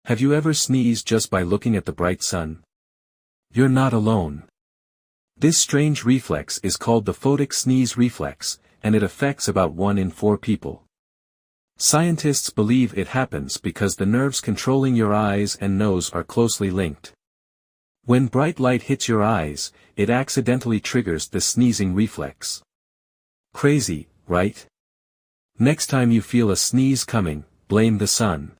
Have you ever sneezed just by looking at the bright sun? You're not alone. This strange reflex is called the Photic Sneeze Reflex, and it affects about 1 in 4 people. Scientists believe it happens because the nerves controlling your eyes and nose are closely linked. When bright light hits your eyes, it accidentally triggers the sneezing reflex. Crazy, right? Next time you feel a sneeze coming, blame the sun.